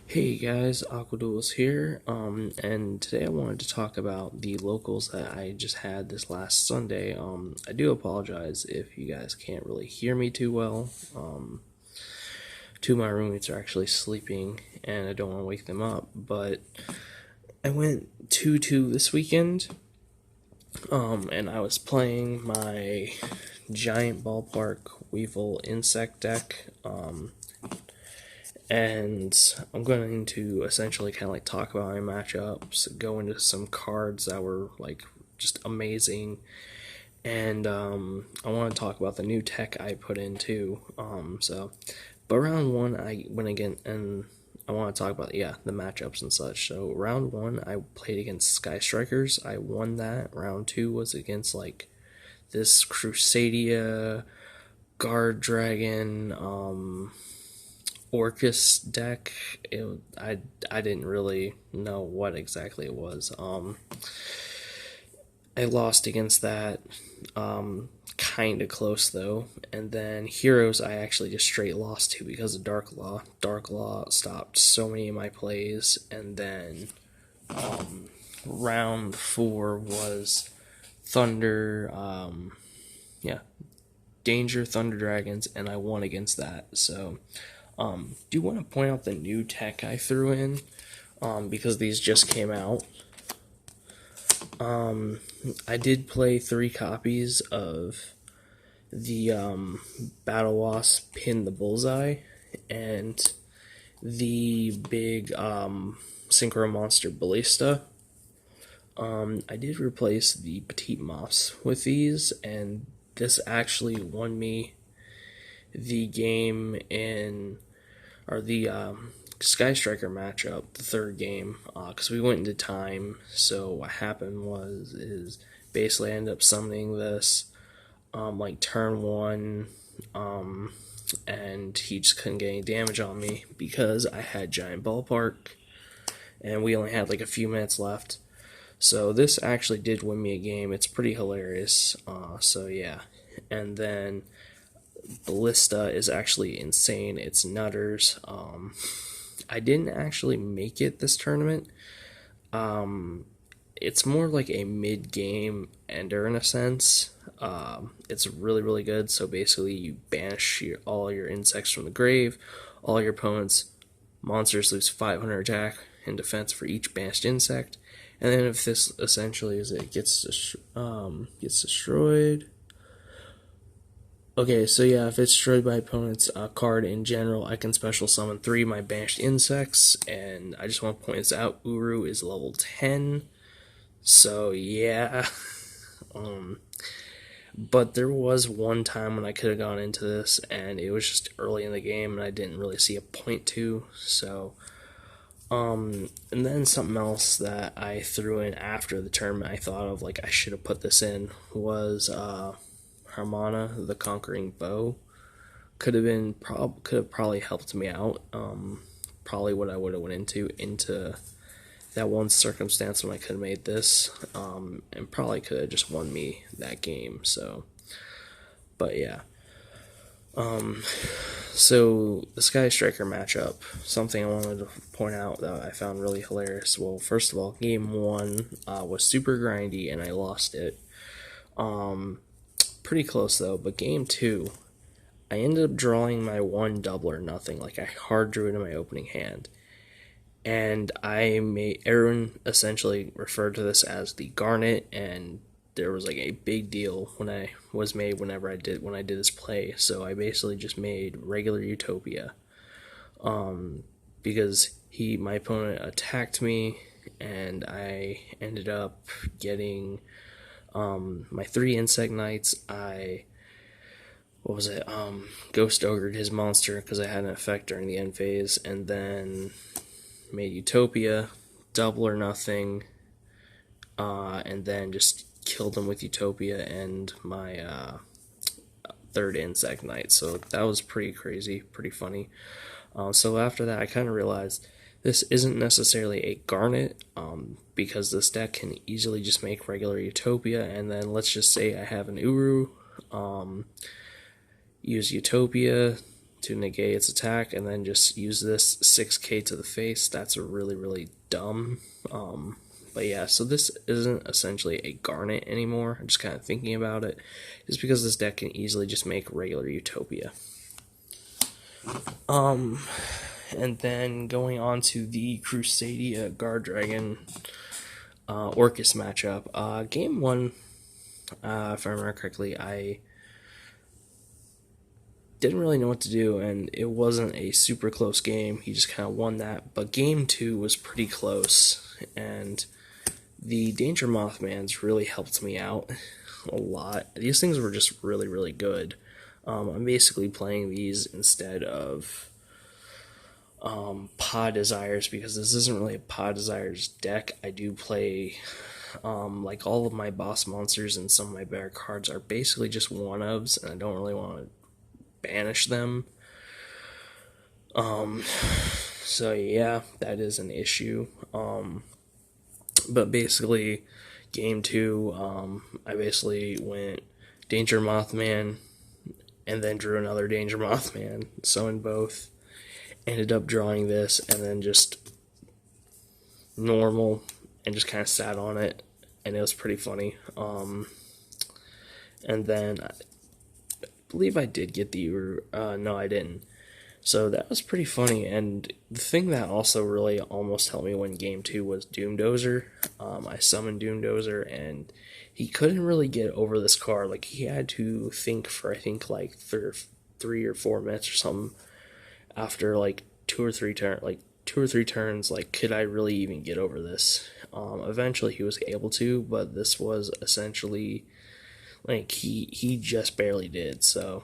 Hey guys, Aqua Duelist here, and today I wanted to talk about the locals that I just had this last Sunday. I do apologize if you guys can't really hear me too well. Two of my roommates are actually sleeping, and I don't want to wake them up, but I went 2-2 this weekend, and I was playing my giant ballpark Weevil insect deck, and I'm going to essentially kind of like talk about my matchups, go into some cards that were like just amazing, and I want to talk about the new tech I put in too. But round one I went again, and I want to talk about the matchups and such. So round one I played against Sky Strikers. I won that. Round two was against like this Crusadia Guard Dragon. Orcus deck. I didn't really know what exactly it was. I lost against that. Kind of close though. And then Heroes, I actually just straight lost to because of Dark Law. Dark Law stopped so many of my plays. And then round four was Thunder. Yeah, Danger Thunder Dragons, and I won against that. So do you want to point out the new tech I threw in? Because these just came out. I did play 3 copies of the Battle Wasp Pin the Bullseye and the big Synchro Monster Ballista. I did replace the Petite Mops with these, and this actually won me the game in, or the Sky Striker matchup, the third game, because we went into time. So what happened is basically I ended up summoning this like turn one, and he just couldn't get any damage on me because I had Giant Ballpark, and we only had like a few minutes left. So this actually did win me a game. It's pretty hilarious. So yeah, and then Ballista is actually insane. It's nutters. I didn't actually make it this tournament. It's more like a mid-game ender in a sense. It's really, really good. So basically, you banish all your insects from the grave. All your opponents' monsters lose 500 attack and defense for each banished insect. And then if this essentially is it gets destroyed. Okay, so yeah, if it's destroyed by opponent's card in general, I can special summon 3 of my banished insects, and I just want to point this out, Uru is level 10, so yeah. But there was one time when I could have gone into this, and it was just early in the game, and I didn't really see a point to, so... and then something else that I threw in after the tournament I thought of, like I should have put this in, was, Harmona, the Conquering Bow. Could have probably helped me out. Probably what I would have went into that one circumstance when I could have made this, and probably could have just won me that game. So, but yeah. So the Sky Striker matchup, something I wanted to point out that I found really hilarious. Well, first of all, game one was super grindy and I lost it. Pretty close though, but game two, I ended up drawing my one double or nothing. Like I hard drew it in my opening hand, and Aaron essentially referred to this as the Garnet, and there was like a big deal when I did this play. So I basically just made regular Utopia, because my opponent attacked me, and I ended up getting my 3 Insect Knights. Ghost Ogred his monster because I had an effect during the end phase, and then made Utopia, double or nothing, and then just killed him with Utopia and my 3rd Insect Knight. So that was pretty crazy, pretty funny. So after that, I kind of realized this isn't necessarily a Garnet, because this deck can easily just make regular Utopia, and then let's just say I have an Uru, use Utopia to negate its attack, and then just use this 6k to the face. That's really, really dumb. But yeah, so this isn't essentially a Garnet anymore. I'm just kind of thinking about it, just because this deck can easily just make regular Utopia. And then going on to the Crusadia Guard Dragon Orcus matchup. Game 1, if I remember correctly, I didn't really know what to do, and it wasn't a super close game. He just kind of won that. But game 2 was pretty close, and the Danger Mothmans really helped me out a lot. These things were just really, really good. I'm basically playing these instead of Pod Desires, because this isn't really a Pod Desires deck. I do play, like, all of my boss monsters and some of my better cards are basically just one-ofs, and I don't really want to banish them. So yeah, that is an issue. But basically, game 2, I basically went Danger Mothman, and then drew another Danger Mothman, summoned both, ended up drawing this, and then just normal, and just kind of sat on it, and it was pretty funny. And then I believe I did get the, no I didn't. So that was pretty funny, and the thing that also really almost helped me win game 2 was Doomdozer. I summoned Doomdozer, and he couldn't really get over this card. Like, he had to think for, I think, like 3 or 4 minutes or something after like 2 or 3 turns. Like, could I really even get over this? Eventually he was able to, but this was essentially like he just barely did. So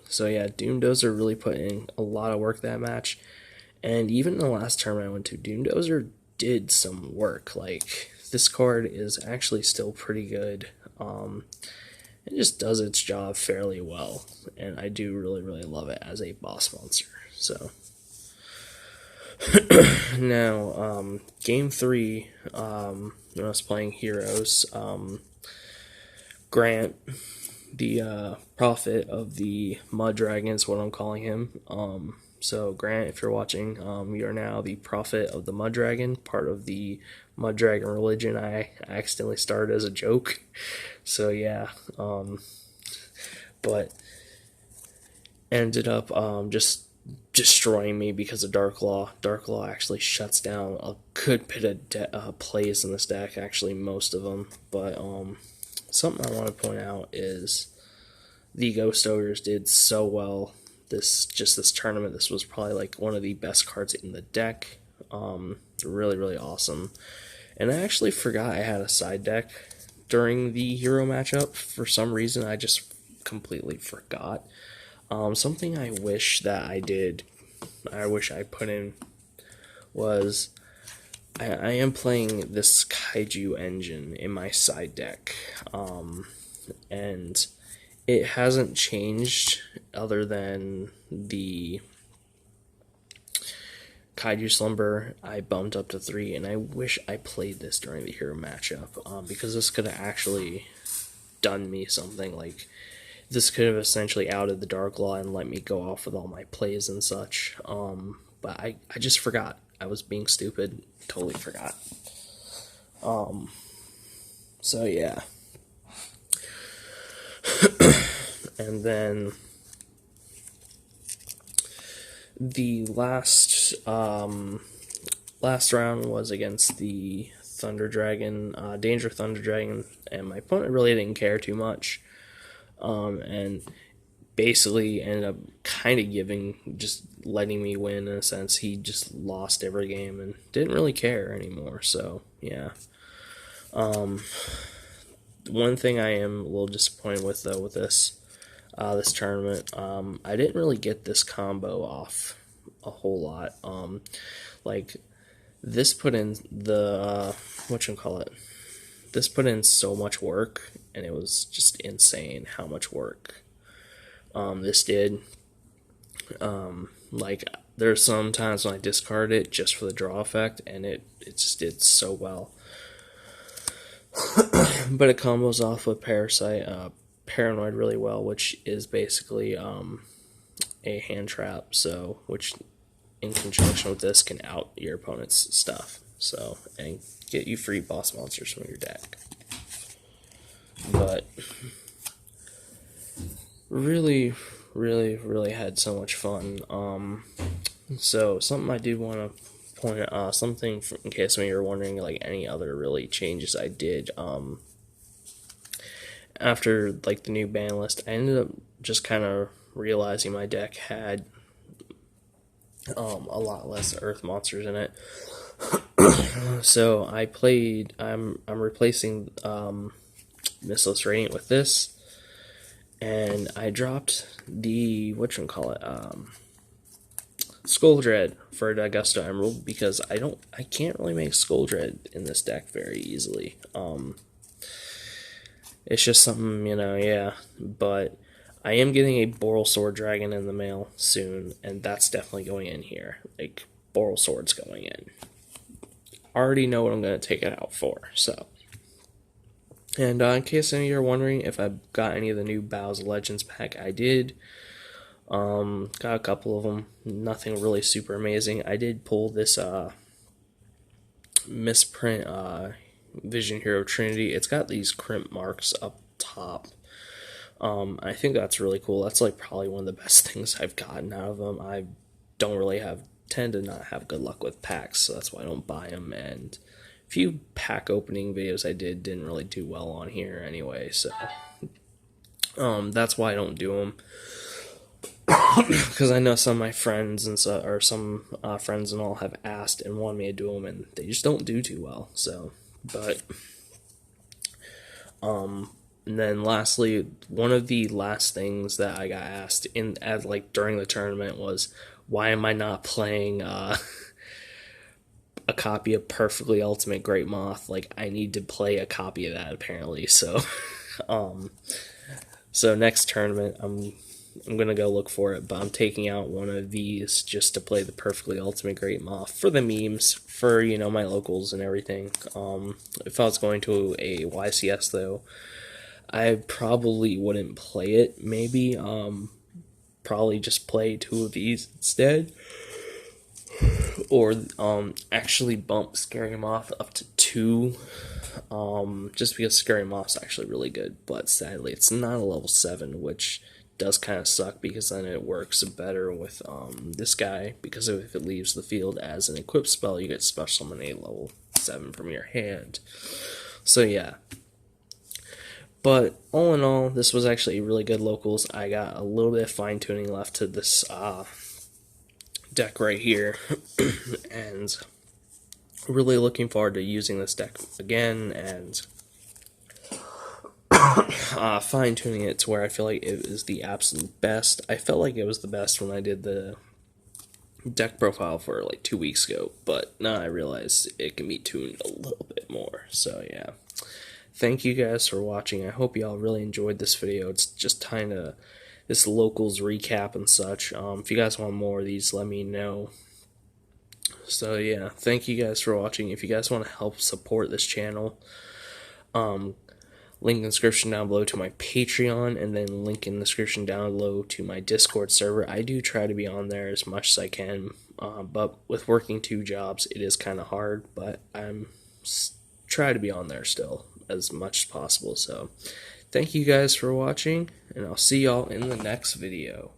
so yeah, Doomdozer really put in a lot of work that match, and even in the last tournament I went to, Doomdozer did some work. Like, this card is actually still pretty good. It just does its job fairly well, and I do really, really love it as a boss monster. So now, game 3, when I was playing Heroes, Grant, the prophet of the Mud Dragon is what I'm calling him. So Grant, if you're watching, you are now the prophet of the Mud Dragon, part of the Mud Dragon religion I accidentally started as a joke. So yeah, but ended up just destroying me because of Dark Law. Dark Law actually shuts down a good bit of plays in this deck, actually most of them. But something I want to point out is the Ghost Ogres did so well this tournament. This was probably like one of the best cards in the deck. Really, really awesome. And I actually forgot I had a side deck during the hero matchup. For some reason, I just completely forgot. Something I wish that I did, I wish I put in, was I am playing this Kaiju engine in my side deck, and it hasn't changed other than the Kaiju Slumber I bumped up to 3, and I wish I played this during the hero matchup, because this could have actually done me something. Like, this could have essentially outed the Dark Law and let me go off with all my plays and such, but I just forgot. I was being stupid, totally forgot. So yeah. And then the last round was against the Thunder Dragon, Danger Thunder Dragon, and my opponent really didn't care too much, and basically ended up kind of just letting me win in a sense. He just lost every game and didn't really care anymore. So yeah. One thing I am a little disappointed with, though, with this tournament, I didn't really get this combo off a whole lot. Like, this put in the this put in so much work, and it was just insane how much work this did. Like, there's some times when I discard it just for the draw effect, and it just did so well. But it combos off with Parasite, Paranoid really well, which is basically a hand trap, so which in conjunction with this can out your opponent's stuff, so and get you free boss monsters from your deck. But really, really had so much fun. So something I did want to point out, something in case some of you are wondering, like any other really changes I did. After like the new ban list, I ended up just kind of realizing my deck had a lot less earth monsters in it. So I'm replacing Mistless Radiant with this, and I dropped the Skull Dread for Augusta Emerald because I can't really make Skull Dread in this deck very easily. It's just something, yeah, but I am getting a Boral Sword Dragon in the mail soon, and that's definitely going in here. Like, Boral Sword's going in. Already know what I'm going to take it out for, so. And in case any of you are wondering if I got any of the new Bow's Legends pack, I did. Got a couple of them. Nothing really super amazing. I did pull this misprint Vision Hero Trinity. It's got these crimp marks up top. I think that's really cool. That's like probably one of the best things I've gotten out of them. I don't really tend to not have good luck with packs, so that's why I don't buy them. And a few pack opening videos I didn't really do well on here anyway, so that's why I don't do them. Because I know some of my friends and some friends and all have asked and wanted me to do them, and they just don't do too well. So, but and then lastly, one of the last things that I got asked during the tournament was, why am I not playing a copy of Perfectly Ultimate Great Moth? Like, I need to play a copy of that apparently. So, so next tournament I'm gonna go look for it, but I'm taking out one of these just to play the Perfectly Ultimate Great Moth for the memes, for my locals and everything. If I was going to a YCS though, I probably wouldn't play it. Maybe probably just play two of these instead, or actually bump Scary Moth up to 2. Just because Scary Moth's actually really good, but sadly it's not a level 7, which does kind of suck because then it works better with this guy, because if it leaves the field as an equipped spell, you get special summon a level 7 from your hand. So yeah. But all in all, this was actually really good locals. I got a little bit of fine tuning left to this deck right here, and really looking forward to using this deck again and fine-tuning it to where I feel like it is the absolute best. I felt like it was the best when I did the deck profile for like 2 weeks ago, but now I realize it can be tuned a little bit more. So yeah, thank you guys for watching. I hope y'all really enjoyed this video. It's just kind of this locals recap and such. If you guys want more of these, let me know. So yeah, thank you guys for watching. If you guys want to help support this channel, link in the description down below to my Patreon, and then link in the description down below to my Discord server. I do try to be on there as much as I can, but with working 2 jobs, it is kind of hard, but I'm try to be on there still as much as possible. So thank you guys for watching, and I'll see y'all in the next video.